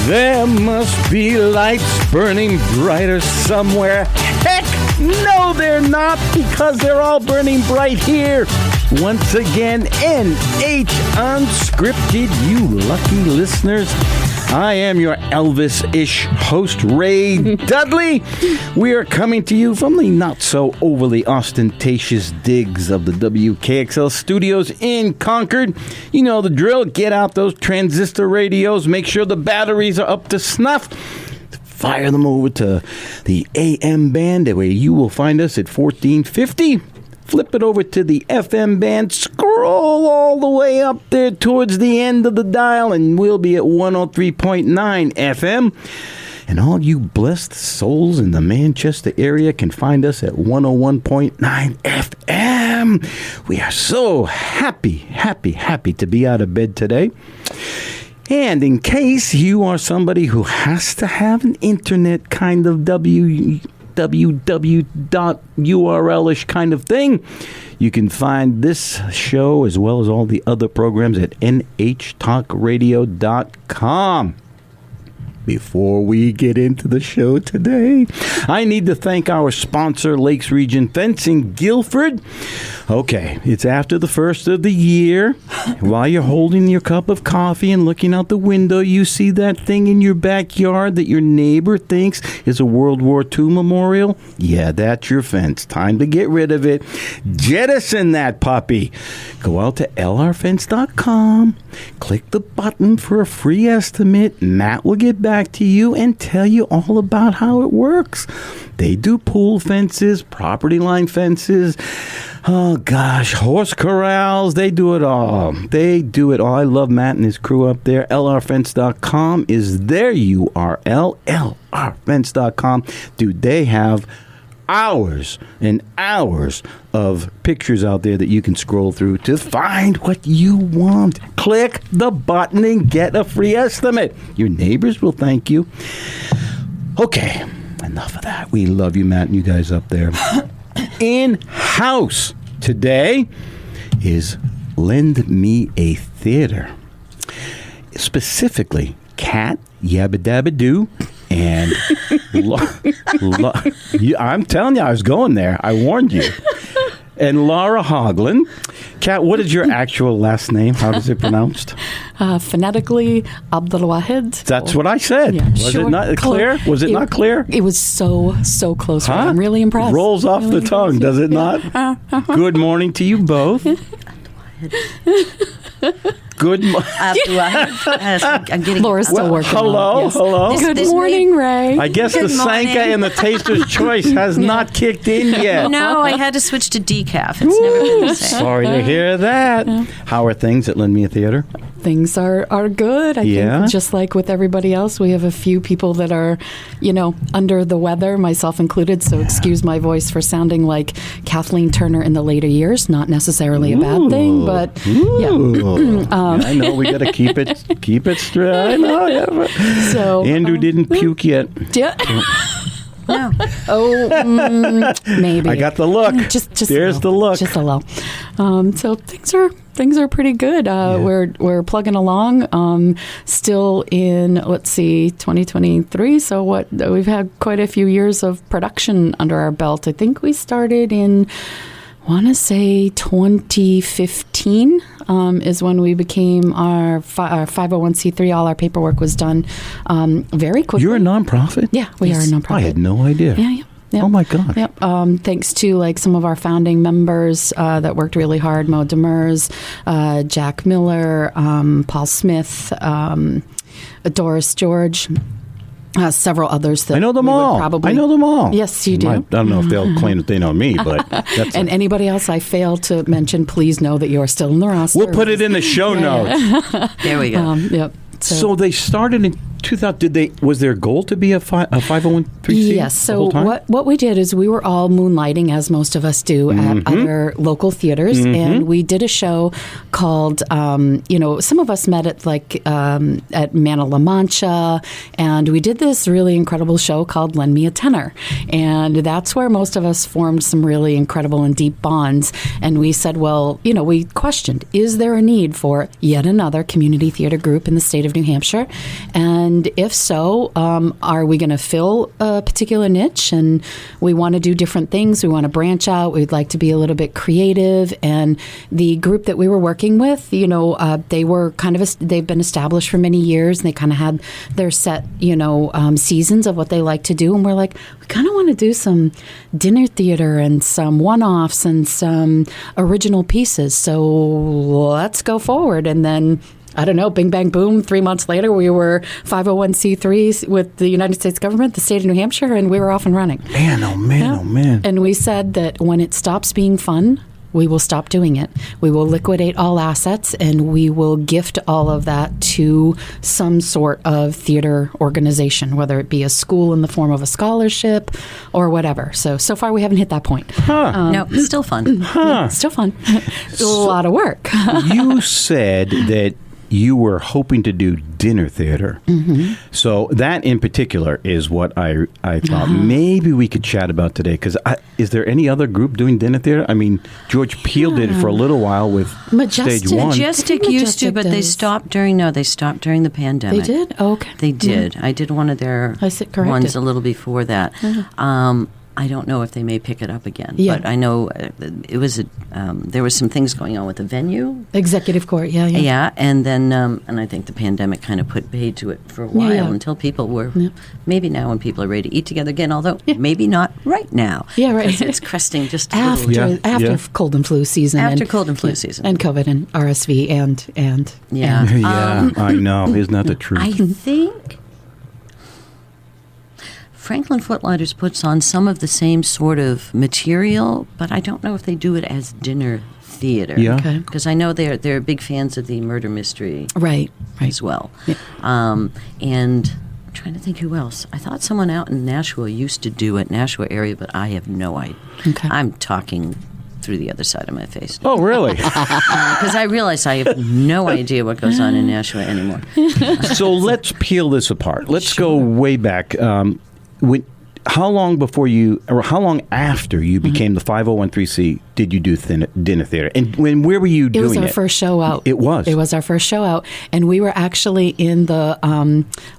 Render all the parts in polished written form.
There must be lights burning brighter somewhere. Heck, no, they're not, because they're all burning bright here. Once again, NH Unscripted, you lucky listeners. I am your Elvis-ish host, Ray Dudley. We are coming to you from the not-so-overly ostentatious digs of the WKXL studios in Concord. You know the drill. Get out those transistor radios. Make sure the batteries are up to snuff. Fire them over to the AM band, where you will find us at 1450. Flip it over to the FM band, scroll all the way up there towards the end of the dial, and we'll be at 103.9 FM. And all you blessed souls in the Manchester area can find us at 101.9 FM. We are so happy to be out of bed today. And in case you are somebody who has to have an internet kind of www.url-ish kind of thing, you can find this show as well as all the other programs at nhtalkradio.com. Before we get into the show today, I need to thank our sponsor, Lakes Region Fencing, Guilford. Okay, it's after the first of the year. While you're holding your cup of coffee and looking out the window, you see that thing in your backyard that your neighbor thinks is a World War II memorial? Yeah, that's your fence. Time to get rid of it. Jettison that puppy. Go out to lrfence.com. Click the button for a free estimate. Matt will get back to you and tell you all about how it works. They do pool fences, property line fences, oh gosh, horse corrals. They do it all. I love Matt and his crew up there. lrfence.com is their URL. lrfence.com. Dude, they have hours and hours of pictures out there that you can scroll through to find what you want. Click the button and get a free estimate. Your neighbors will thank you. Okay, enough of that. We love you, Matt, and you guys up there. In-house today is Lend Me a Theater. Specifically, Cat Yabba Dabba Doo and I'm telling you, I was going there. I warned you. And Laura Hoglund. Kat, what is your actual last name? How is it pronounced? Phonetically, Abdelwahid. That's what I said. Yeah, was it not clear? Was it not clear? It was so close. Huh? I'm really impressed. Rolls off really the tongue, does it not? Good morning to you both. Good morning. I'm getting. Laura's still working. Hello, yes. Hello. Good morning, Ray. I guess the Sanka and the Taster's Choice has not kicked in yet. No, I had to switch to decaf. It's never been the same. Sorry to hear that. How are things at Lend Me a Theater? Things are good. I think just like with everybody else, we have a few people that are, under the weather, myself included. So excuse my voice for sounding like Kathleen Turner in the later years. Not necessarily a bad thing, but I know we got to keep it straight. I know. Yeah. So Andrew didn't puke yet. Yeah. No. Maybe. I got the look. Just there's the look. Just a little. So things are pretty good. We're plugging along. Still in 2023. So we've had quite a few years of production under our belt. I think we started in, I want to say 2015 is when we became our 501c3. All our paperwork was done very quickly. You're a nonprofit? Yeah, we are a nonprofit. I had no idea. Yeah. Yep. Oh, my God. Yep. Thanks to some of our founding members that worked really hard, Mo Demers, Jack Miller, Paul Smith, Doris George. Several others that I know them all. I know them all. Yes, you do. I don't know if they'll claim that they know me, but that's and anybody else I failed to mention, please know that you are still in the roster. We'll put it in the show notes. There we go. Yep. So they started in 2000. Was their goal to be a 501c3? Yes. So what we did is we were all moonlighting, as most of us do, at other local theaters, and we did a show called, some of us met at at Mana La Mancha, and we did this really incredible show called Lend Me a Tenor, and that's where most of us formed some really incredible and deep bonds. And we said, we questioned, is there a need for yet another community theater group in the state of New Hampshire? And And if so, are we going to fill a particular niche? And we want to do different things. We want to branch out. We'd like to be a little bit creative. And the group that we were working with, they were they've been established for many years, and they kind of had their set, seasons of what they like to do. And we're like, we kind of want to do some dinner theater and some one-offs and some original pieces. So let's go forward. And then, I don't know, bing, bang, boom. 3 months later, we were 501c3s with the United States government, the state of New Hampshire, and we were off and running. Man, oh man, yeah. Oh man. And we said that when it stops being fun, we will stop doing it. We will liquidate all assets, and we will gift all of that to some sort of theater organization, whether it be a school in the form of a scholarship or whatever. So far we haven't hit that point. No, it's still fun. Yeah, still fun. A lot of work. You said that you were hoping to do dinner theater. Mm-hmm. So that in particular is what I thought maybe we could chat about today. Because is there any other group doing dinner theater? I mean, George Peel did it for a little while with Stage 1. Majestic used to, but they stopped during the pandemic. They did? Oh, okay. They did. I did one of their ones a little before that. Mm-hmm. I don't know if they may pick it up again, but I know it was there was some things going on with the venue, executive court, yeah, and then and I think the pandemic kind of put paid to it for a while until people were maybe now when people are ready to eat together again, although maybe not right now, right, it's cresting just after cold and flu season, after cold and flu season, and COVID and RSV and I know, isn't that the truth? I think Franklin Footlighters puts on some of the same sort of material, but I don't know if they do it as dinner theater. Yeah. Because I know they're big fans of the murder mystery right. as well. Yeah. And I'm trying to think who else. I thought someone out in Nashua used to do it, Nashua area, but I have no idea. Okay. I'm talking through the other side of my face. Oh, really? Because I realize I have no idea what goes on in Nashua anymore. So let's peel this apart. Let's go way back. How long after you became the 501c did you do dinner theater? And where were you doing it? It was our first show out. It was? It was our first show out. And we were actually in the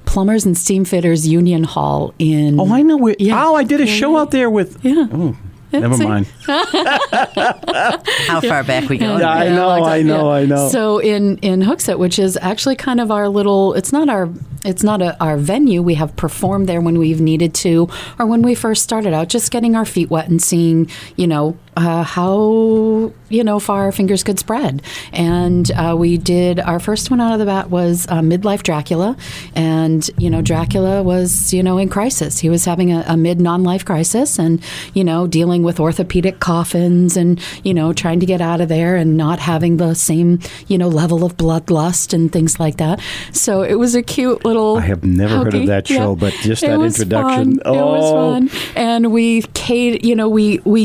Plumbers and Steamfitters Union Hall in... Oh, I know. I did a show out there with... Yeah. Oh. Never mind. How far back we go? Yeah, I know. So in Hooksett, which is actually kind of our little, it's not our venue. We have performed there when we've needed to, or when we first started out, just getting our feet wet and seeing, how far our fingers could spread. And we did, our first one out of the bat was Midlife Dracula, and Dracula was in crisis. He was having a mid non-life crisis, and dealing with orthopedic coffins, and trying to get out of there, and not having the same level of bloodlust and things like that. So it was a cute little. I have never heard of that show, but just that introduction. Fun. It was fun, and we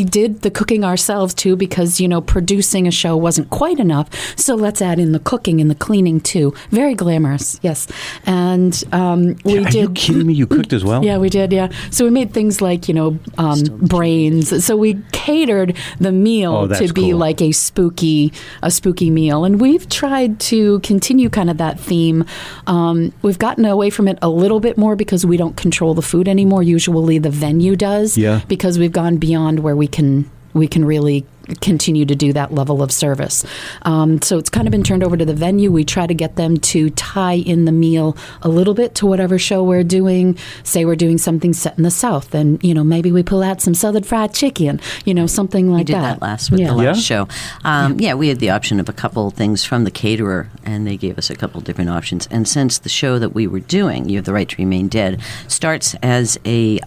did the cooking ourselves too, because producing a show wasn't quite enough, so let's add in the cooking and the cleaning too. Very glamorous, yes. And we did. Are you kidding me? You cooked as well? Yeah, we did. Yeah, so we made things like brains. So we catered the meal to be cool. like a spooky meal, and we've tried to continue kind of that theme. We've gotten away from it a little bit more because we don't control the food anymore. Usually the venue does, because we've gone beyond where we can really continue to do that level of service. So it's kind of been turned over to the venue. We try to get them to tie in the meal a little bit to whatever show we're doing. Say we're doing something set in the South, then maybe we pull out some Southern fried chicken, something like that. We did that last with the last show. We had the option of a couple things from the caterer, and they gave us a couple different options. And since the show that we were doing, You Have the Right to Remain Dead, starts as a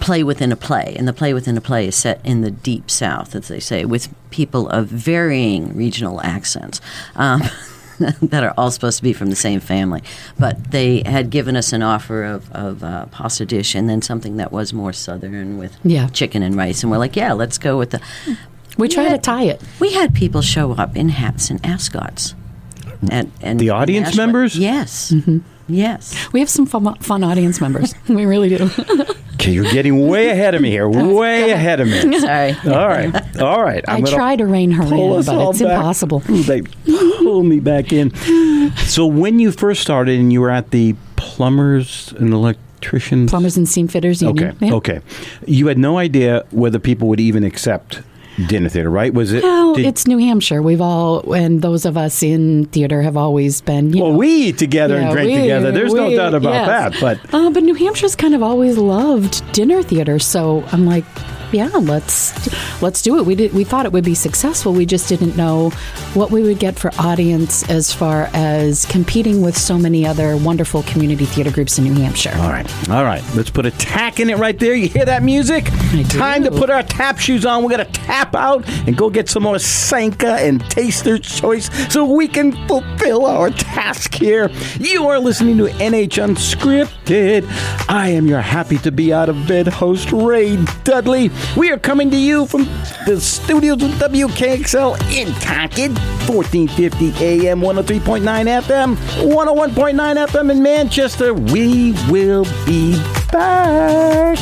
play within a play, and the play within a play is set in the deep South, as they say, with people of varying regional accents that are all supposed to be from the same family. But they had given us an offer of pasta dish and then something that was more Southern with chicken and rice, and we're like, let's go with the... We try to tie it. We had people show up in hats and ascots. And the audience members? Yes. Mm-hmm. Yes. We have some fun audience members. We really do. Okay, you're getting way ahead of me here. Way ahead of me. Sorry. All right. I try to rein her in, but it's impossible. They pull me back in. So when you first started and you were at the Plumbers and Electricians and Steam Fitters Union. Okay. You had no idea whether people would even accept dinner theater, right? Was it? Well, it's New Hampshire. And those of us in theater have always been. We eat together and drink together. There's no doubt about that. But New Hampshire's kind of always loved dinner theater, so I'm like, yeah, let's do it. We thought it would be successful. We just didn't know what we would get for audience as far as competing with so many other wonderful community theater groups in New Hampshire. All right. Let's put a tack in it right there. You hear that music? Time to put our tap shoes on. We're going to tap out and go get some more Sanka and Taster's Choice so we can fulfill our task here. You are listening to NH Unscripted. I am your happy to be out of bed host, Ray Dudley. We are coming to you from the studios of WKXL in Concord, 1450 AM, 103.9 FM, 101.9 FM in Manchester. We will be back.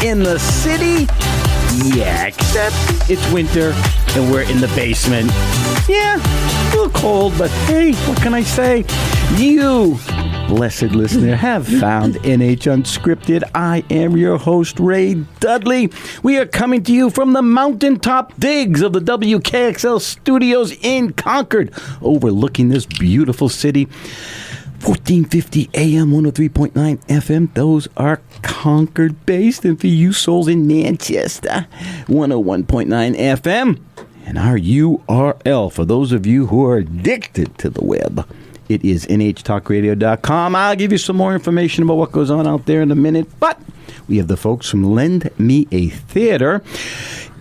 In the city? Yeah, except it's winter and we're in the basement. Yeah, a little cold, but hey, what can I say? You, blessed listener, have found NH Unscripted. I am your host, Ray Dudley. We are coming to you from the mountaintop digs of the WKXL studios in Concord, overlooking this beautiful city. 1450 AM, 103.9 FM. Those are Concord-based. And for you souls in Manchester, 101.9 FM. And our URL, for those of you who are addicted to the web, it is nhtalkradio.com. I'll give you some more information about what goes on out there in a minute. But we have the folks from Lend Me a Theater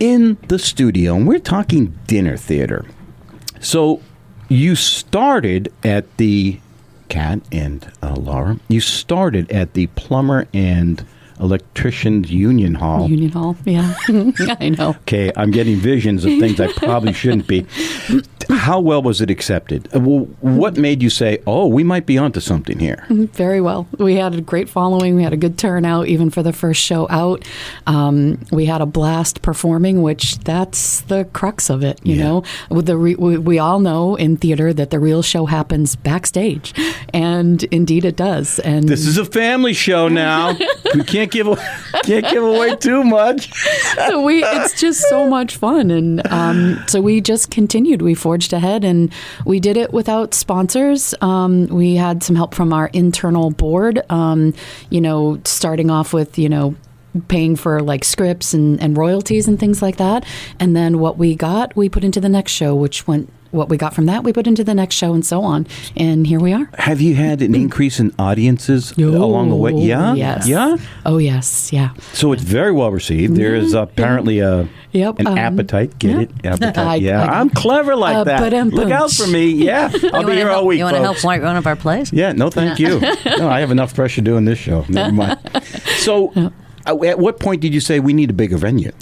in the studio. And we're talking dinner theater. So you started at the... Kat and Laura, you started at the Plumber and Electricians Union Hall. Union Hall, yeah. I know. Okay, I'm getting visions of things I probably shouldn't be. How well was it accepted? What made you say, we might be onto something here? Very well. We had a great following. We had a good turnout, even for the first show out. We had a blast performing, which that's the crux of it, you know. We all know in theater that the real show happens backstage, and indeed it does. And this is a family show now. We can't give away too much. It's just so much fun, and so we just continued. We forged ahead, and we did it without sponsors. We had some help from our internal board. Starting off with paying for like scripts and royalties and things like that, and then what we got, we put into the next show, what we got from that, we put into the next show, and so on. And here we are. Have you had an increase in audiences along the way? Yeah? Yes. Yeah? Oh, yes. Yeah. So it's very well received. There is apparently an appetite. Get it? Appetite. I'm clever like that. Look out for me. Yeah. I'll be here all week, You want to help one of our plays? Yeah. No, thank you. No, I have enough pressure doing this show. Never mind. So at what point did you say we need a bigger venue?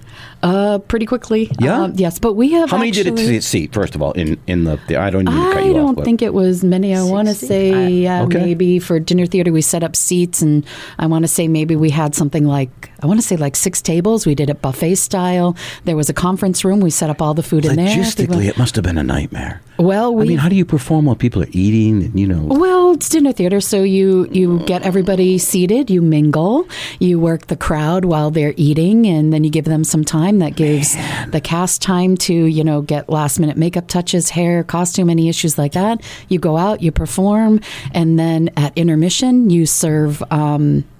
Pretty quickly. Yeah? Yes, but we have. How many did it seat, first of all, in the I don't need to cut you off. I don't think it was many. I want to say maybe for dinner theater we set up seats, and I want to say maybe we had something like 6 tables. We did it buffet style. There was a conference room. We set up all the food in there. Logistically, it must have been a nightmare. Well, how do you perform while people are eating? Well, it's dinner theater, so you get everybody seated, you mingle, you work the crowd while they're eating, and then you give them some time. That gives the cast time to, get last minute makeup touches, hair, costume, any issues like that. You go out, you perform, and then at intermission, you serve,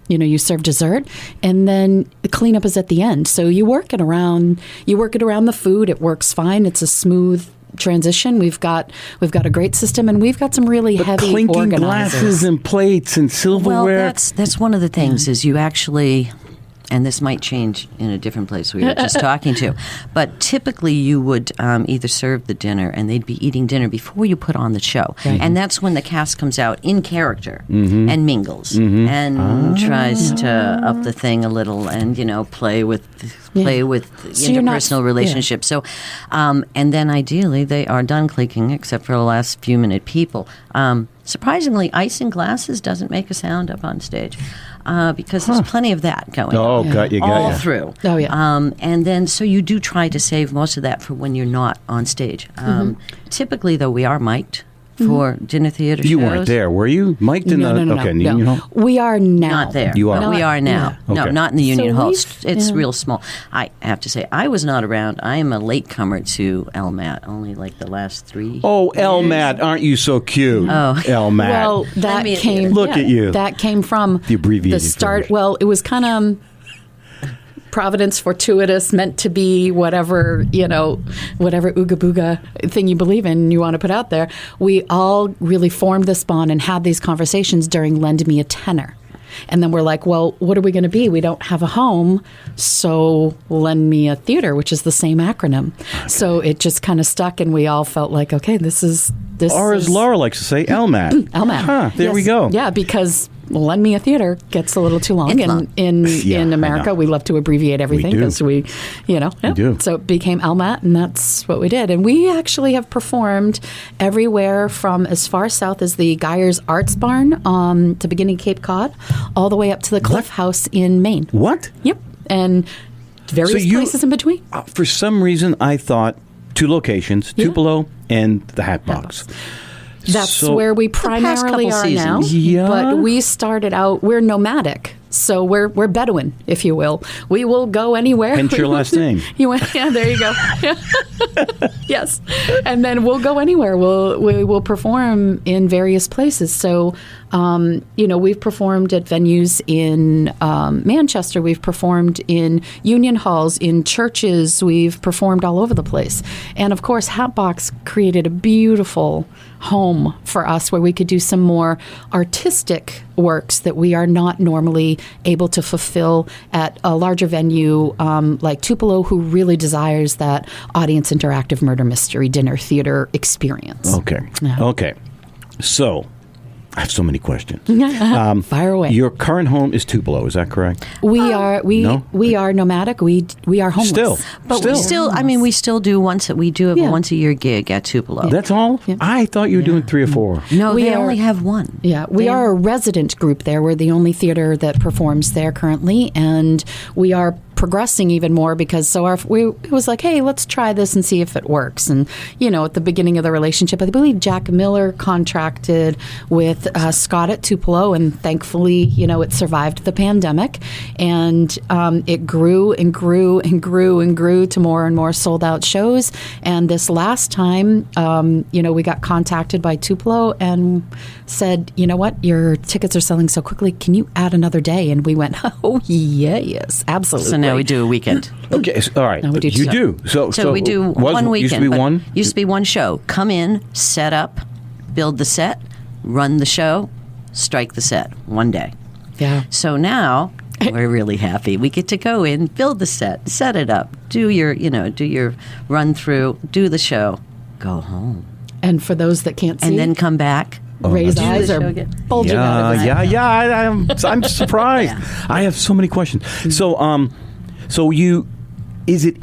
you serve dessert, and then the cleanup is at the end. So you work it around the food. It works fine. It's a smooth transition. We've got a great system, and we've got some really heavy clinking organizers. Glasses and plates and silverware. Well, that's one of the things is you actually and this might change in a different place we were just talking to, but typically you would either serve the dinner, and they'd be eating dinner before you put on the show. Right. And that's when the cast comes out in character and mingles and tries to up the thing a little and, play with interpersonal relationships. So, and then ideally they are done clicking, except for the last few minute people. Surprisingly, ice in glasses doesn't make a sound up on stage. Because there's plenty of that going on. Oh, got you. All through. Oh, yeah. And then, so you do try to save most of that for when you're not on stage. Typically, though, we are mic'd for dinner theater shows. You weren't there, were you? Mic'd in No. okay, in the Union Hall? We are now. Not there. You are. We are now. Yeah. No, Okay. not in the Union Hall. we've- It's real small. I have to say, I was not around. I am a latecomer to LMAT, only like the last 3 Oh, years. LMAT, aren't you so cute? Oh. LMAT. Well, that me at came. theater. Look at you. That came from The abbreviated the start. version. Well, it was kind of Providence, fortuitous, meant to be, whatever whatever ooga booga thing you believe in, you want to put out there. We all really formed this bond and had these conversations during Lend Me a Tenor. And then we're like, well, what are we going to be? We don't have a home, so lend me a theater, which is the same acronym. Okay. So it just kind of stuck, and we all felt like, okay, this is. Or as Laura likes to say, LMAT. LMAT. Huh, there we go. Yeah, because lend me a theater gets a little too long. It's long. In Yeah, I America, know. we love to abbreviate everything do. because we do. So it became LMAT, and that's what we did. And we actually have performed everywhere from as far south as the Geyers Arts Barn to beginning Cape Cod, all the way up to the Cliff House in Maine. What? Yep, and various you- places in between. For some reason, I thought 2 locations, Tupelo and the Hatbox. That's So- where we past primarily couple are now. seasons. Yeah. But we started out, we're nomadic. So we're Bedouin, if you will. We will go anywhere. Hence your last name. You went, yeah, there you go. Yes. And then we'll go anywhere. We will perform in various places. So, we've performed at venues in Manchester. We've performed in union halls, in churches. We've performed all over the place. And of course, Hatbox created a beautiful home for us where we could do some more artistic works that we are not normally able to fulfill at a larger venue like Tupelo, who really desires that audience interactive murder mystery dinner theater experience. Okay. Yeah. Okay. So, I have so many questions. Fire away. Your current home is Tupelo, is that correct? We No? are nomadic. We are homeless. Still. But we still, we still do we do have Yeah. a once a year gig at Tupelo. That's all? Yeah. I thought you were doing 3 or 4. No, We they are- only have one. Yeah, we are a resident group there. We're the only theater that performs there currently, and we are progressing even more because it was like, hey, let's try this and see if it works. And at the beginning of the relationship, I believe Jack Miller contracted with Scott at Tupelo, and thankfully, it survived the pandemic, and it grew and grew and grew and grew to more and more sold out shows. And this last time, we got contacted by Tupelo and said, you know what, your tickets are selling so quickly, can you add another day? And we went, oh yes, absolutely. So now we do a weekend. Okay, all right. No, we do you two. do. So we do one weekend. Used to be but one? Used to be one show. Come in, set up, build the set, run the show, strike the set. One day. Yeah. So now we're really happy. We get to go in, build the set it up, do your run through, do the show, go home, And for those that can't see, and then come back. Raised Do the eyes show are again. bulging out of his I'm surprised. I have so many questions. So is it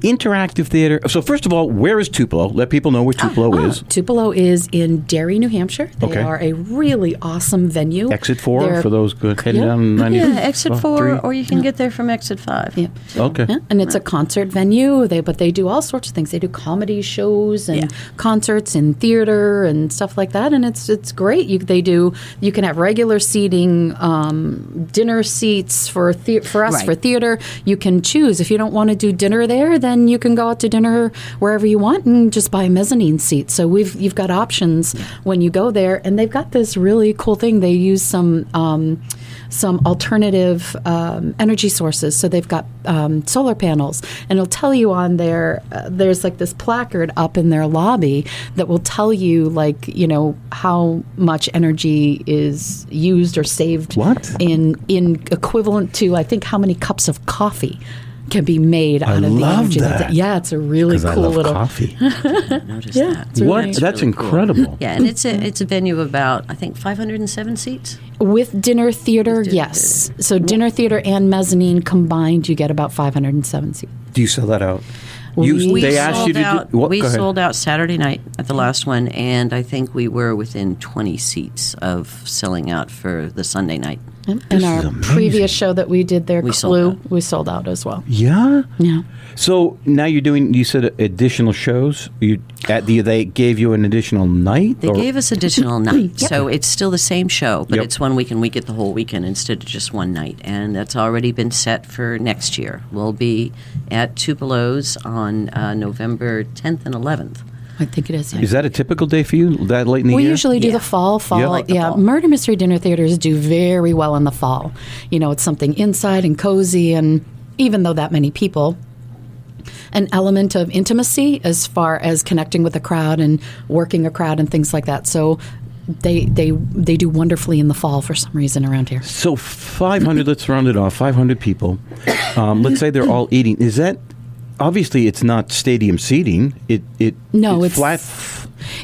interactive theater? So first of all, where is Tupelo? Let people know where Tupelo is. Tupelo is in Derry, New Hampshire. They Okay. are a really awesome venue. Exit 4 They're- for those good heading Yeah. down 90. Yeah, exit 4, 3. or you can get there from exit 5. Yeah. Okay. Yeah, and it's a concert venue. But they do all sorts of things. They do comedy shows and concerts and theater and stuff like that. And it's great. You can have regular seating, dinner seats for us Right. for theater. You can choose if you don't want to do dinner there, then you can go out to dinner wherever you want and just buy a mezzanine seat. So you've got options when you go there, and they've got this really cool thing. They use some some alternative energy sources. So they've got solar panels, and it'll tell you on there. There's like this placard up in their lobby that will tell you, like, you know, how much energy is used or saved. What? in equivalent to, I think, how many cups of coffee can be made out of the love energy. that. Yeah, it's a really cool I love little coffee. Notice Yeah, that. it's really What? nice. That's really cool. incredible. Yeah, and it's a venue of about, I think, 507 seats. With dinner theater. With dinner Yes. So dinner theater and mezzanine combined, you get about 507 seats. Do you sell that out? We They asked you to out, do what? We Go ahead. sold out Saturday night at the last one, and I think we were within 20 seats of selling out for the Sunday night. And is our amazing. previous show that we did there, We sold Clue, out. we sold out as well. Yeah. Yeah. So now you're doing. You said additional shows. They gave you an additional night. They or- gave us additional night, so it's still the same show, but Yep. it's 1 week, and we get the whole weekend instead of just one night. And that's already been set for next year. We'll be at Tupelo's on November 10th and 11th. I think it is. Yeah. Is that a typical day for you? That late in the We year? usually do Yeah. the fall. Yeah. Like the fall. Murder mystery dinner theaters do very well in the fall. You know, it's something inside and cozy, and even though that many people, an element of intimacy as far as connecting with a crowd and working a crowd and things like that. So they do wonderfully in the fall for some reason around here. So 500. Let's round it off. 500 people. Let's say they're all eating. Is that? Obviously, it's not stadium seating. No, it's flat.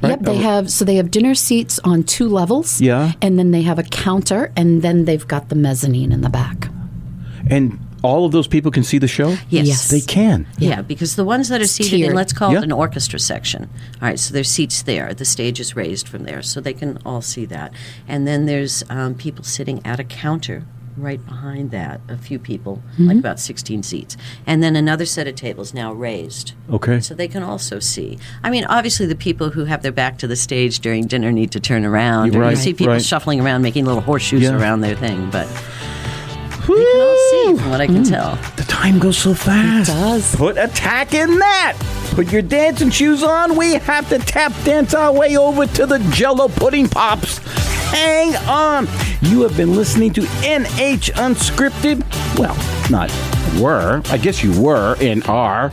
Right? Yep, they have dinner seats on 2 levels. Yeah. And then they have a counter, and then they've got the mezzanine in the back. And all of those people can see the show? Yes. They can. Yeah, because the ones that are It's seated in, tiered. let's call Yeah. it an orchestra section. All right, so there's seats there. The stage is raised from there, so they can all see that. And then there's people sitting at a counter right behind that, a few people, like about 16 seats. And then another set of tables now raised. Okay. So they can also see. I mean, obviously the people who have their back to the stage during dinner need to turn around. Or Right, you see people right. shuffling around, making little horseshoes Yeah. around their thing, but they can all see from what I can tell. The time goes so fast. It does. Put a tack in that. Put your dancing shoes on. We have to tap dance our way over to the Jell-O pudding pops. Hang on. You have been listening to NH Unscripted. Well, not were. I guess you were and are.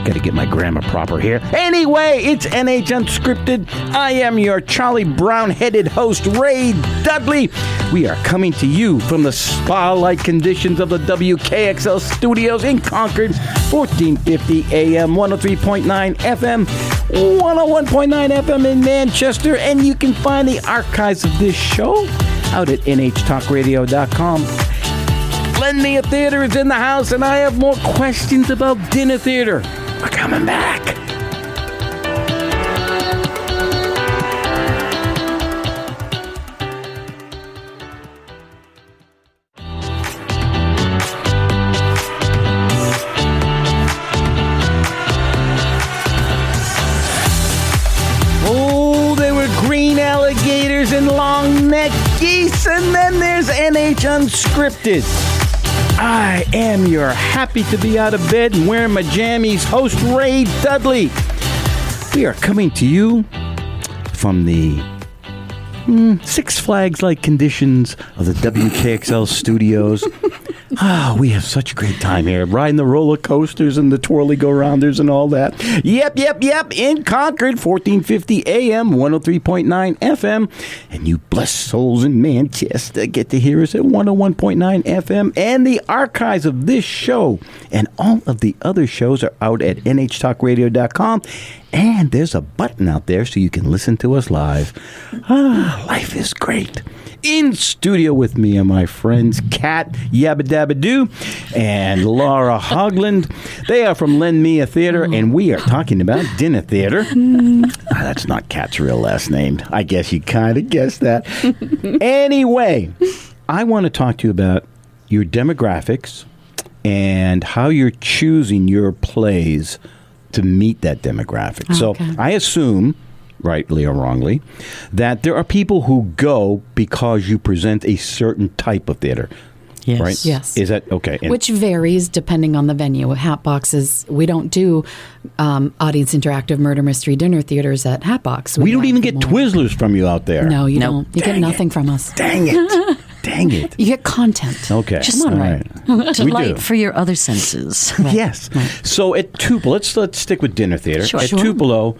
Gotta get my grammar proper here. Anyway, it's NH Unscripted. I am your Charlie Brown-headed host, Ray Dudley. We are coming to you from the spa-like conditions of the WKXL studios in Concord, 1450 AM, 103.9 FM, 101.9 FM in Manchester, and you can find the archives of this show out at nhtalkradio.com. Lend Me a Theater is in the house, and I have more questions about dinner theater. We're coming back. Oh, there were green alligators and long-necked geese, and then there's NH Unscripted. I am your happy to be out of bed and wearing my jammies host, Ray Dudley. We are coming to you from the Six Flags-like conditions of the WKXL studios. We have such a great time here, riding the roller coasters and the twirly-go-rounders and all that. Yep, in Concord, 1450 AM, 103.9 FM. And you blessed souls in Manchester get to hear us at 101.9 FM. And the archives of this show and all of the other shows are out at nhtalkradio.com. And there's a button out there so you can listen to us live. Life is great. In studio with me are my friends Kat Yabba-Dabba-Doo and Laura Hoglund. They are from Lend Me a Theater, and we are talking about dinner theater. That's not Kat's real last name. I guess you kind of guessed that. Anyway, I want to talk to you about your demographics and how you're choosing your plays to meet that demographic. Okay. So I assume, rightly or wrongly, that there are people who go because you present a certain type of theater. Yes. Right? Yes. Is that okay? And Which varies depending on the venue. Hatbox is, we don't do audience interactive murder mystery dinner theaters at Hatbox. we don't have even get more- Twizzlers from you out there. No, you Nope. don't. You get Dang nothing from us. Dang it. Dang it. You get content. Okay. Come on, All right. We Delight do. for your other senses. Yes. So at Tupelo, let's stick with dinner theater. Sure. At Sure. Tupelo,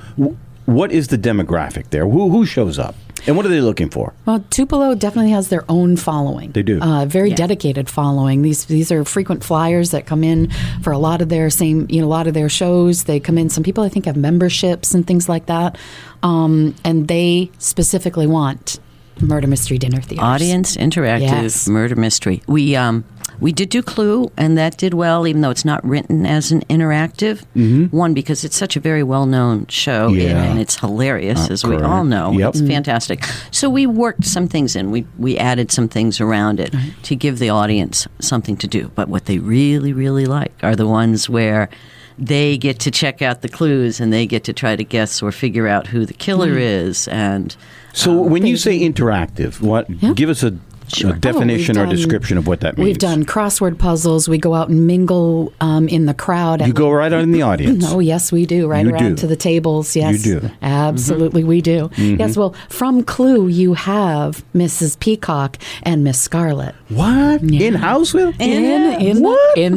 what is the demographic there? Who shows up? And what are they looking for? Well, Tupelo definitely has their own following. They do. Very dedicated following. These are frequent flyers that come in for a lot of their a lot of their shows. They come in. Some people I think have memberships and things like that, and they specifically want murder mystery dinner theaters. Audience interactive Yes. murder mystery. We did do Clue, and that did well, even though it's not written as an interactive. One, because it's such a very well-known show, Yeah. and it's hilarious, as we correct. all know. Yep. It's fantastic. So we worked some things in. We added some things around it to give the audience something to do. But what they really, really like are the ones where they get to check out the clues, and they get to try to guess or figure out who the killer is. And So when you say interactive, give us a definition or description of what that means. We've done crossword puzzles. We go out and mingle in the crowd. You go right out in the audience. Oh, yes, we do. Right You around do. to the tables. Yes. You do. Absolutely, we do. Yes, well, from Clue, you have Mrs. Peacock and Miss Scarlet. What? In house with? In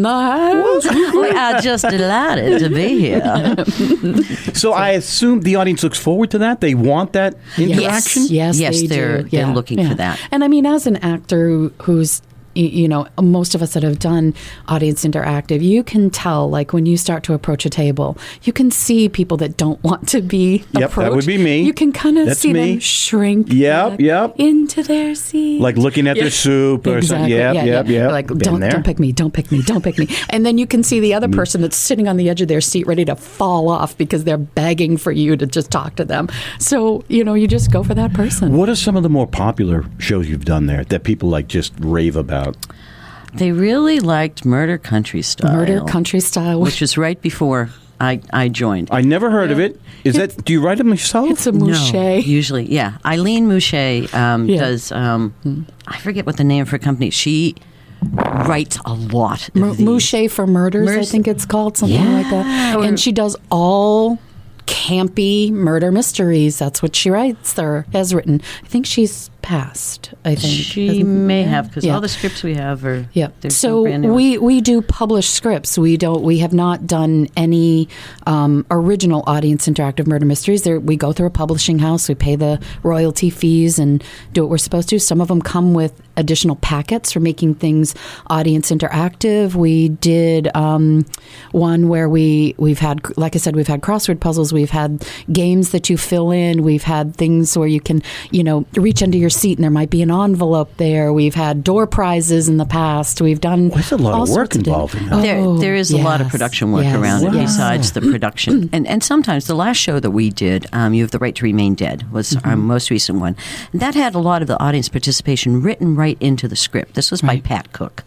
the house. we are just delighted to be here. So I assume the audience looks forward to that? They want that interaction? Yes, Yes, they they're do. Yeah, looking yeah. for that. And I mean, as an actor who's, most of us that have done audience interactive, you can tell, like, when you start to approach a table, you can see people that don't want to be Yep, approached. that would be me. You can kind of That's see me. them shrink Yep, back yep. into their seat. Like looking at their soup or something. Exactly. Yep. Like, Been don't there. pick me, don't pick me, don't pick me. And then you can see the other person that's sitting on the edge of their seat ready to fall off because they're begging for you to just talk to them. So, you just go for that person. What are some of the more popular shows you've done there that people like just rave about? They really liked Murder Country Style. Murder Country Style. Which was right before I joined. I never heard of it. Do you write them yourself? It's a No, mouche. usually, yeah. Eileen Mouche does, I forget what the name of her company. She writes a lot of these. Mouche for Murders, I think it's called, something like that. And she does all campy murder mysteries. That's what she writes or has written. I think she's passed, I think. She may have, because Yeah. all the scripts we have are... Yeah. there's So no brand new ones. we do published scripts. We have not done any original audience interactive murder mysteries. We go through a publishing house. We pay the royalty fees and do what we're supposed to. Some of them come with additional packets for making things audience interactive. We did one where we've had, like I said, we've had crossword puzzles. We've had games that you fill in. We've had things where you can, reach under your seat and there might be an envelope there. We've had door prizes in the past. We've done There's a lot all of work sorts of involved in that. There is a lot of production work around it besides the production. And sometimes the last show that we did, You Have the Right to Remain Dead, was our most recent one. That had a lot of the audience participation written right into the script. This was by Pat Cook.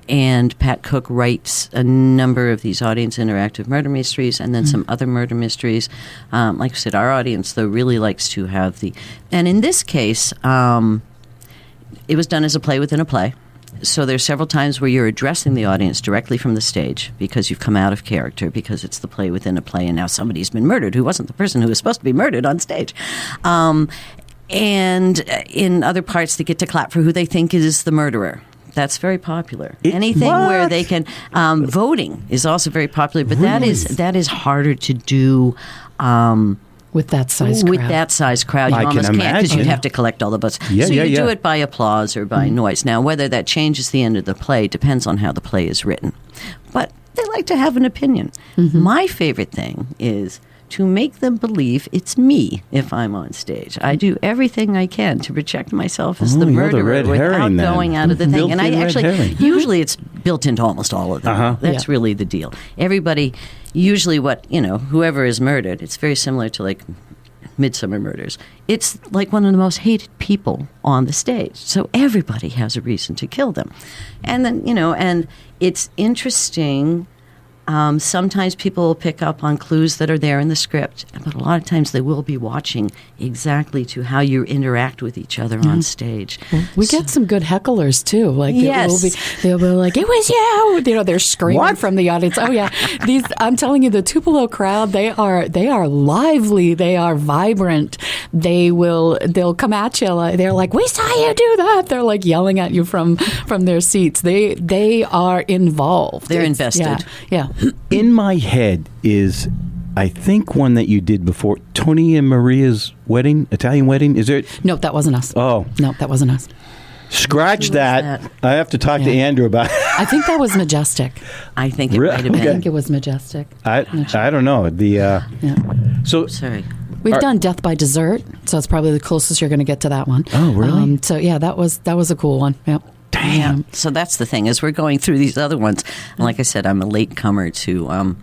And Pat Cook writes a number of these audience interactive murder mysteries and then some other murder mysteries. Like I said, our audience, though, really likes to have the... And in this case, it was done as a play within a play. So there's several times where you're addressing the audience directly from the stage because you've come out of character, because it's the play within a play, and now somebody's been murdered who wasn't the person who was supposed to be murdered on stage. And in other parts, they get to clap for who they think is the murderer. That's very popular. Anything where they can... voting is also very popular, but that is harder to do... with that size crowd. With that size crowd, you I can almost can't, because imagine. you'd have to collect all the votes. Yeah, so yeah, you do yeah. it by applause or by noise. Now, whether that changes the end of the play depends on how the play is written. But they like to have an opinion. My favorite thing is to make them believe it's me if I'm on stage. I do everything I can to project myself as the you're the murderer red without herring, then. going out of the thing. And I Built-in red actually, herring. usually it's built into almost all of them. That's really the deal. Everybody, usually whoever is murdered, it's very similar to like Midsummer Murders. It's like one of the most hated people on the stage. So everybody has a reason to kill them. And then, and it's interesting Sometimes people will pick up on clues that are there in the script, but a lot of times they will be watching exactly to how you interact with each other on stage. We get some good hecklers too. Like they'll be like, "It was you!" You know, they're screaming from the audience. Oh yeah, I'm telling you, the Tupelo crowd, they are lively, they are vibrant. They'll come at you. They're like, "We saw you do that!" They're like yelling at you from their seats. They are involved. They're invested. Yeah. In my head is, I think, one that you did before, Tony and Maria's wedding, Italian wedding. Is there? No, that wasn't us. Oh. No, that wasn't us. Scratch that. I have to talk to Andrew about it. I think that was Majestic. I think it might have been. I think it was Majestic. I don't know. So Sorry. We've done Death by Dessert, so it's probably the closest you're going to get to that one. Oh, really? So yeah, that was a cool one. Yep. Damn. Yeah. So that's the thing, as we're going through these other ones. And like I said, I'm a latecomer to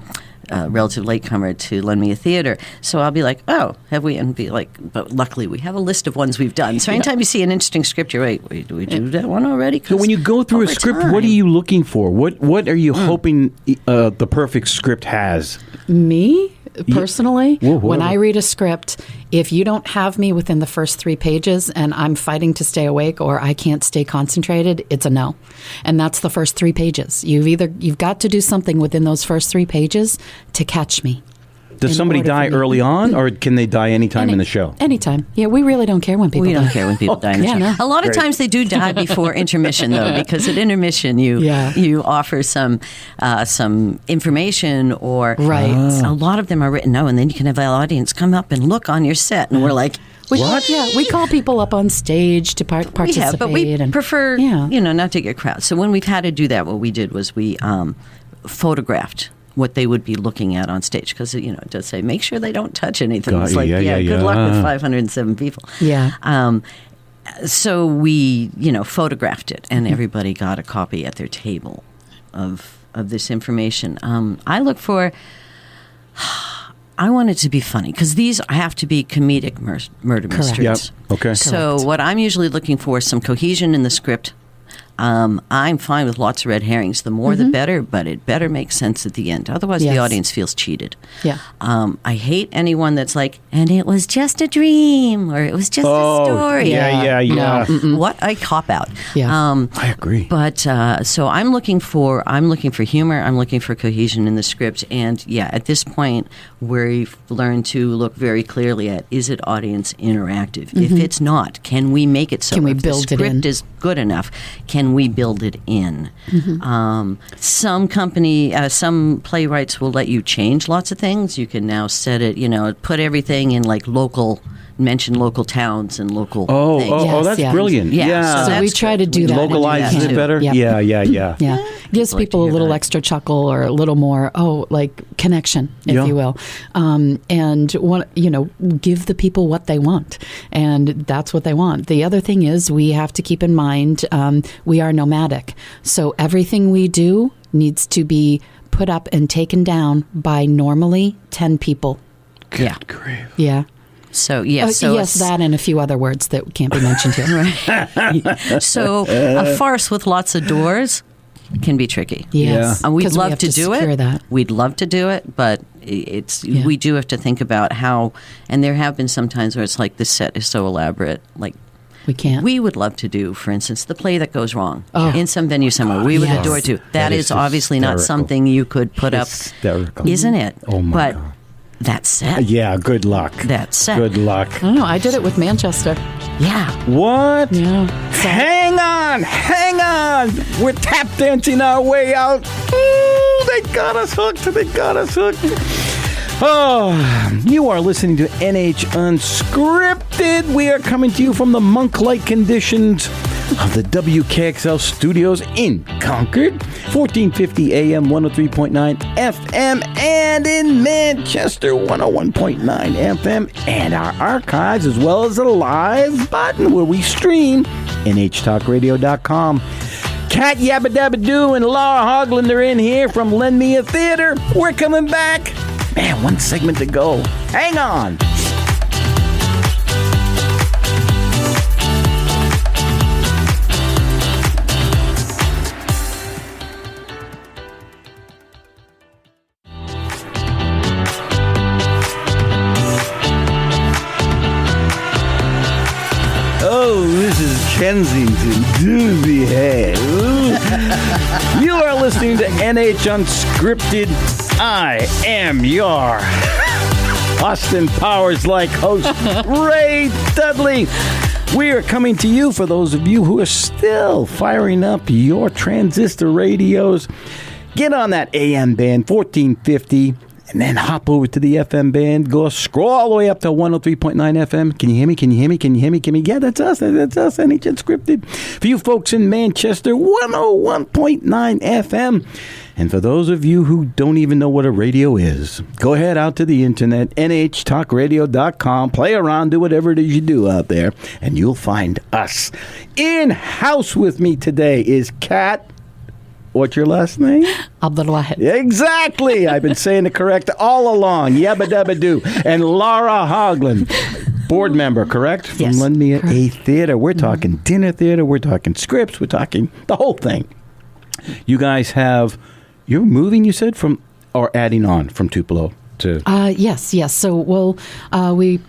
relative latecomer to Lend Me a Theatre. So I'll be like, oh, have we? And be like, but luckily we have a list of ones we've done. So anytime you see an interesting script, you're like, wait, do we do that one already? So when you go through a script, what are you looking for? What are you hoping the perfect script has? Me? Personally, Whoa. when I read a script, if you don't have me within the first 3 pages and I'm fighting to stay awake or I can't stay concentrated, it's a no. And that's the first 3 pages. You've got to do something within those first 3 pages to catch me. Does somebody die early on, or can they die anytime in the show? Anytime. Yeah, we really don't care when people die. We don't care when people die in the show. No. A lot of times they do die before intermission, though, because at intermission you offer some information, or a lot of them are written out, and then you can have the audience come up and look on your set, and we're like, what? Yeah, we call people up on stage to participate. Yeah, but we prefer, not to get crowds. So when we've had to do that, what we did was we photographed what they would be looking at on stage, because it does say make sure they don't touch anything. It's like good luck with 507 people. Yeah. So we photographed it, and everybody got a copy at their table of this information. I look for. I want it to be funny, because these have to be comedic murder mysteries. Yep. Okay. So what I'm usually looking for is some cohesion in the script. I'm fine with lots of red herrings. The more, the better, but it better make sense at the end. Otherwise, the audience feels cheated. Yeah. I hate anyone that's like, and it was just a dream, or it was just a story. Yeah. No. What a cop out. Yeah. I agree. But so I'm looking for humor. I'm looking for cohesion in the script, and at this point, we've learned to look very clearly at, is it audience interactive? If it's not, can we make it so? Can we if build the it in? script is good enough, can we build it in? Some playwrights will let you change lots of things. You can now set it, put everything in like mention local towns and local things. That's brilliant. Yeah. So we try to do that. Localize it better. Yep. Yeah. Gives people a little extra chuckle, or a little more, like connection, if you will. And give the people what they want. And that's what they want. The other thing is, we have to keep in mind, we are nomadic. So everything we do needs to be put up and taken down by normally 10 people. Good grief. Yeah. So yes, that and a few other words that can't be mentioned here. So a farce with lots of doors can be tricky. Yes, we'd love to do it. That. We'd love to do it, but we do have to think about how. And there have been some times where it's like, this set is so elaborate, like. We can't. We would love to do, for instance, the play that goes wrong in some venue somewhere. We would adore to. That is obviously not something you could put up, isn't it? Oh my God. That's set. Yeah, good luck. That's set. Good luck. I don't know. I did it with Manchester. Yeah. What? Yeah. Hang on. We're tap dancing our way out. Ooh, they got us hooked. Oh, you are listening to NH Unscripted. We are coming to you from the monk-like conditions of the WKXL studios in Concord, 1450 AM, 103.9 FM, and in Manchester, 101.9 FM, and our archives, as well as a live button where we stream, nhtalkradio.com. Kat Yabba Dabba Doo and Laura Hoglund are in here from Lend Me a Theatre. We're coming back. Man, one segment to go. Hang on. Kensington, do the head. You are listening to NH Unscripted. I am your Austin Powers-like host, Ray Dudley. We are coming to you for those of you who are still firing up your transistor radios. Get on that AM band, 1450, and then hop over to the FM band. Go scroll all the way up to 103.9 FM. Can you hear me? Can you hear me? Can you hear me? Can you? Yeah, that's us. That's us, NH Unscripted. For you folks in Manchester, 101.9 FM. And for those of you who don't even know what a radio is, go ahead out to the internet, nhtalkradio.com, play around, do whatever it is you do out there, and you'll find us. In-house with me today is Kat. What's your last name? Abdulwahid. Exactly. I've been saying it correct all along. Yabba dabba doo. And Laura Hoglund, board member, correct? From Yes. Lend Me a Theatre. We're talking dinner theater. We're talking scripts. We're talking the whole thing. You guys have... You're moving, you said, from or adding on from Tupelo to... Yes. So, we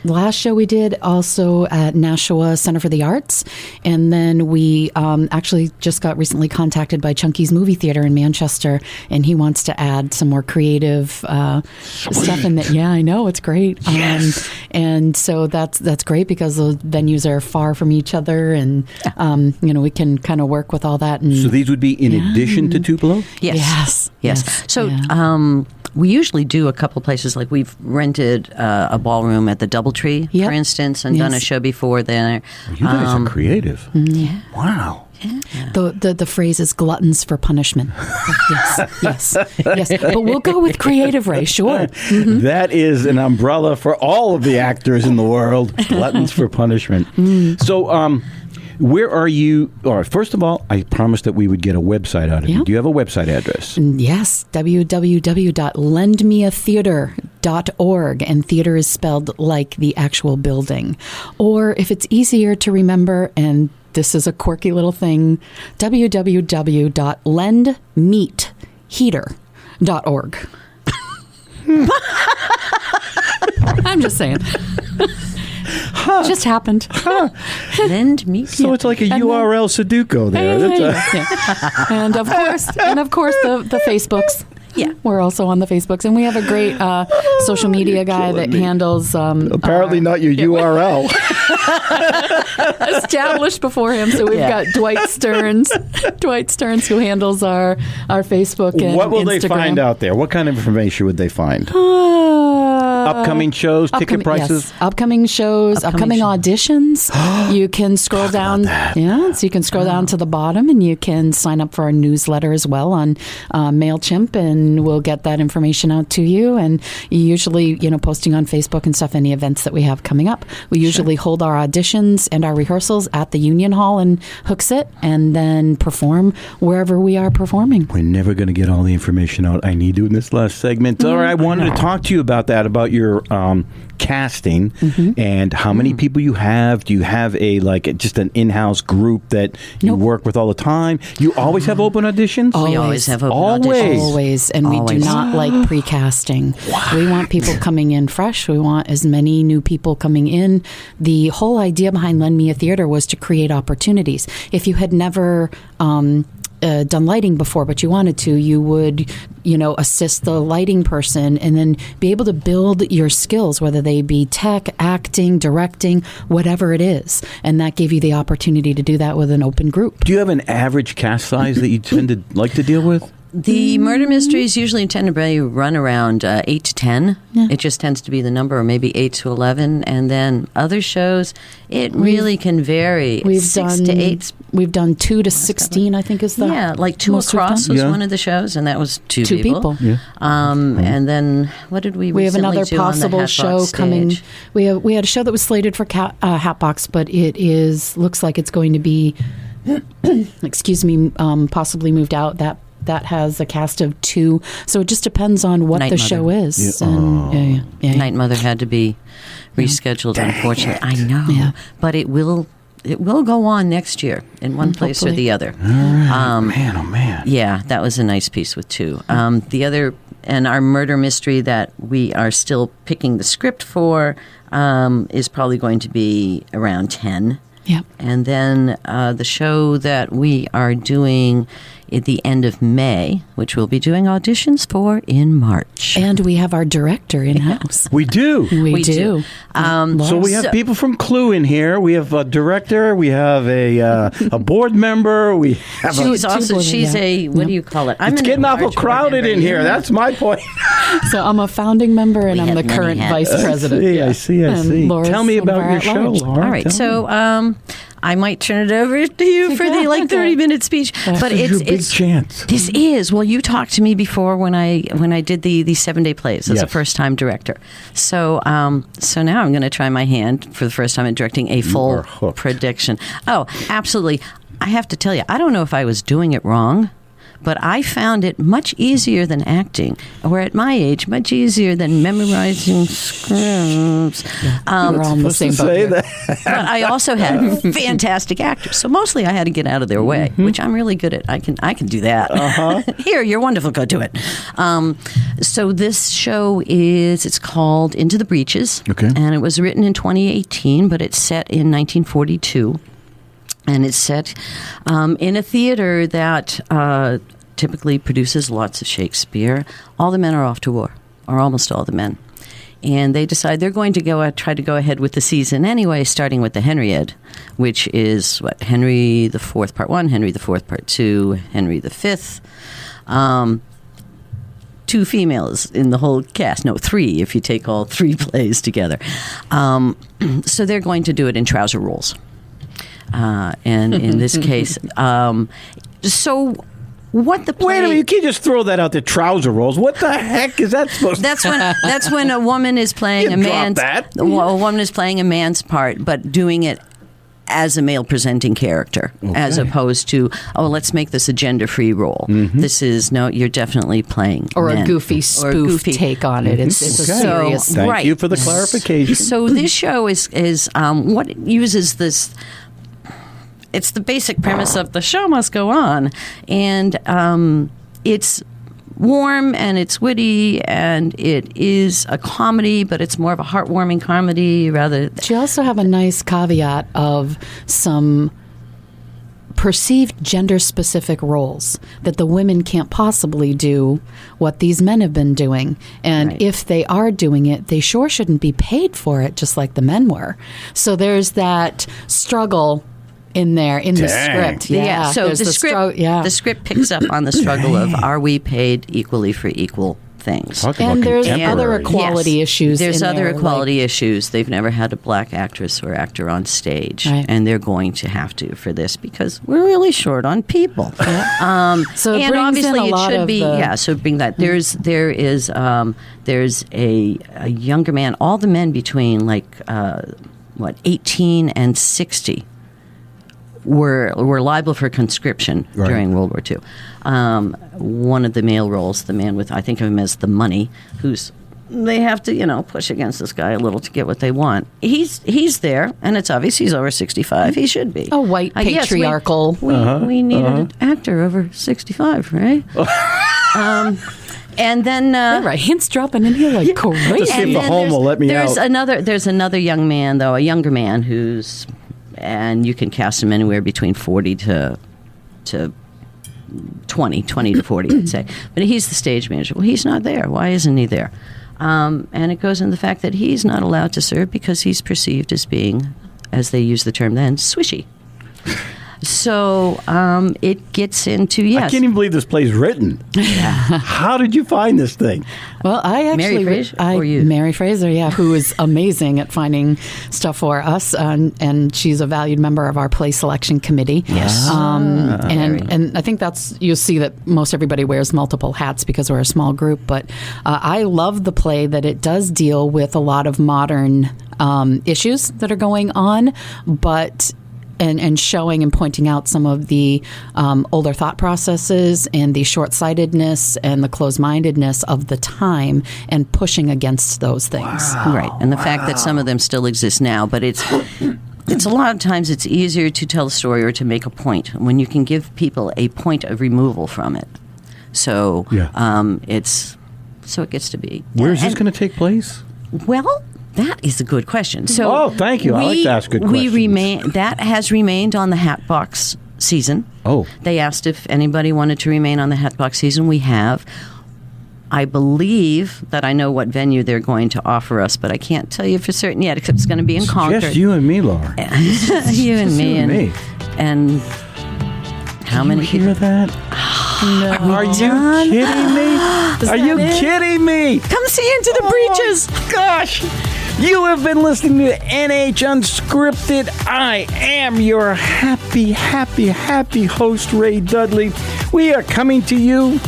last show we did also at Nashua Center for the Arts, and then we actually just got recently contacted by Chunky's Movie Theater in Manchester, and he wants to add some more creative stuff in that. Yeah, I know, it's great. Yes. And so that's great because the venues are far from each other, and we can kind of work with all that. And So these would be in addition to Tupelo? Yes. So yeah. we usually do a couple places, like we've rented a ballroom at the Doubletree, Yep. for instance, and done a show before there. You guys are creative. Yeah. Wow. The phrase is gluttons for punishment. Yes. But we'll go with creative, Ray. Sure. That is an umbrella for all of the actors in the world. Gluttons for punishment. So, where are you? All right, first of all, I promised that we would get a website out of you. Yep. Do you have a website address? Yes, www.lendmeatheater.org, and theater is spelled like the actual building. Or if it's easier to remember, and this is a quirky little thing, www.lendmeatheater.org. I'm just saying. Just happened. Lend me. So it's like a URL Sudoku there. Yeah. And of course, the Facebooks. Yeah. We're also on the Facebooks, and we have a great social media guy that handles. Apparently not your URL. Established before him, so we've got Dwight Stearns who handles our Facebook and What will Instagram. they find out there? What kind of information would they find? Upcoming shows, ticket prices? Yes. Upcoming shows, upcoming auditions. You can scroll down. Yeah, so you can scroll down to the bottom, and you can sign up for our newsletter as well on MailChimp, and we'll get that information out to you. And usually, posting on Facebook and stuff, any events that we have coming up. We usually hold our auditions and our rehearsals at the Union Hall in Hooksett, and then perform wherever we are performing. We're never going to get all the information out I need to in this last segment. All right, I wanted to talk to you about that, about your casting and how many people you have. Do you have just an in-house group that you work with all the time? You always have open auditions? We always have open auditions. Always. And we do not like pre-casting. Wow. We want people coming in fresh. We want as many new people coming in. The whole idea behind Lend Me a Theater was to create opportunities. If you had never done lighting before, but you wanted to, you would, assist the lighting person and then be able to build your skills, whether they be tech, acting, directing, whatever it is. And that gave you the opportunity to do that with an open group. Do you have an average cast size that you tend to like to deal with? The murder mysteries usually tend to run around 8 to 10. Yeah. It just tends to be the number, or maybe 8 to 11. And then other shows, it really can vary. 6 to 8. We've done 2 to 16, I think is the like Two Across was one of the shows, and that was two people. Yeah. And then what did we have another do possible on the show stage? coming. We had a show that was slated for Hatbox, but it looks like it's going to be, possibly moved out. That has a cast of 2, so it just depends on what the show is. Yeah. And, Night Mother had to be rescheduled, unfortunately. I know, but it will go on next year in one place or the other. All right. Man, oh man. Yeah, that was a nice piece with 2. The other, and our murder mystery that we are still picking the script for, is probably going to be around 10. Yeah. And then the show that we are doing at the end of May, which we'll be doing auditions for in March. And we have our director in-house. We do. We do. So we have people from Clue in here. We have a director. We have a board member. We have She's a, what do you call it? It's getting awful crowded in here. That's my point. So I'm a founding member, and I'm the current vice president. I see. Tell me about your show, Laura. All right. So I might turn it over to you for the 30-minute speech, but it's big chance. This is you talked to me before when I did the 7-day plays as a first time director. So so now I'm going to try my hand for the first time in directing a full production. Oh, absolutely! I have to tell you, I don't know if I was doing it wrong, but I found it much easier than acting, or at my age, much easier than memorizing scripts. We're all in the same boat. But I also had fantastic actors, so mostly I had to get out of their way, which I'm really good at. I can do that. Here, you're wonderful. Go do it. So this show it's called Into the Breaches, and it was written in 2018, but it's set in 1942. And it's set in a theater that typically produces lots of Shakespeare. All the men are off to war, or almost all the men. And they decide they're going to try to go ahead with the season anyway, starting with the Henriade, which is Henry IV Part 1, Henry IV Part 2, Henry V. 2 females in the whole cast. No, 3 if you take all 3 plays together. So they're going to do it in trouser rolls. And in this case, so what the play... Wait a minute, you can't just throw that out there, trouser rolls. What the heck is that supposed to... That's when a woman is playing a woman is playing a man's part, but doing it as a male presenting character, as opposed to, let's make this a gender-free role. This is, you're definitely playing or men. A goofy spoof take on it. It's a serious... Thank you for the clarification. So this show is what it uses this... It's the basic premise of the show must go on, and it's warm and it's witty and it is a comedy, but it's more of a heartwarming comedy rather. You also have a nice caveat of some perceived gender-specific roles that the women can't possibly do what these men have been doing. And if they are doing it, they sure shouldn't be paid for it just like the men were. So there's that struggle in there in the script. Yeah. So the script picks up on the struggle of, are we paid equally for equal things? And there's other equality issues. There's other equality issues. They've never had a black actress or actor on stage, and they're going to have to for this because we're really short on people. So it and brings obviously in a lot it should of be So bring that. There's a younger man. All the men between 18 and 60. Were liable for conscription during World War II. One of the male roles, the man with, I think of him as the money, they have to, push against this guy a little to get what they want. He's there, and it's obvious he's over 65. He should be. A white patriarchal. We needed an actor over 65, right? And then hints dropping in here like crazy. To see if the home will let me out. There's another young man, though, a younger man who's... And you can cast him anywhere between 40 to 20 to 40, I'd say. But he's the stage manager. Well, he's not there. Why isn't he there? And it goes into the fact that he's not allowed to serve because he's perceived as being, as they use the term then, swishy. So it gets into, I can't even believe this play's written. How did you find this thing? Well, I actually... Mary Fraser, who is amazing at finding stuff for us. And she's a valued member of our play selection committee. Yes. And I think you'll see that most everybody wears multiple hats because we're a small group. But I love the play that it does deal with a lot of modern issues that are going on, but... And showing and pointing out some of the older thought processes and the short-sightedness and the closed-mindedness of the time and pushing against those things. Right. And the fact that some of them still exist now, but it's a lot of times it's easier to tell a story or to make a point when you can give people a point of removal from it. So it gets to be. Where is this going to take place? Well, That is a good question. So, thank you. I like to ask good questions. That has remained on the Hatbox season. Oh. They asked if anybody wanted to remain on the Hatbox season. We have. I believe that I know what venue they're going to offer us, but I can't tell you for certain yet, except it's going to be in Concord. Just you and me, Laura. You and me. And how many you hear that? No. Are you kidding me? Are you kidding me? Come see Into the Breaches. Gosh. You have been listening to NH Unscripted. I am your happy host, Ray Dudley. We are coming to you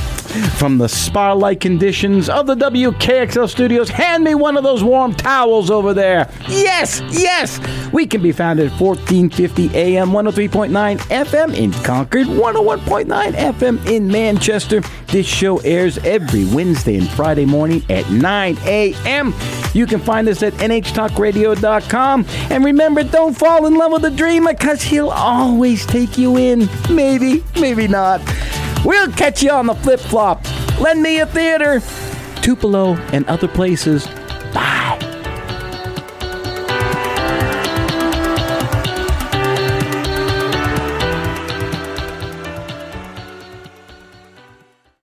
from the spa-like conditions of the WKXL studios. Hand me one of those warm towels over there. Yes. We can be found at 1450 AM, 103.9 FM in Concord, 101.9 FM in Manchester. This show airs every Wednesday and Friday morning at 9 a.m. You can find us at nhtalkradio.com. And remember, don't fall in love with the dreamer, because he'll always take you in. Maybe not. We'll catch you on the flip-flop. Lend me a theater. Tupelo and other places.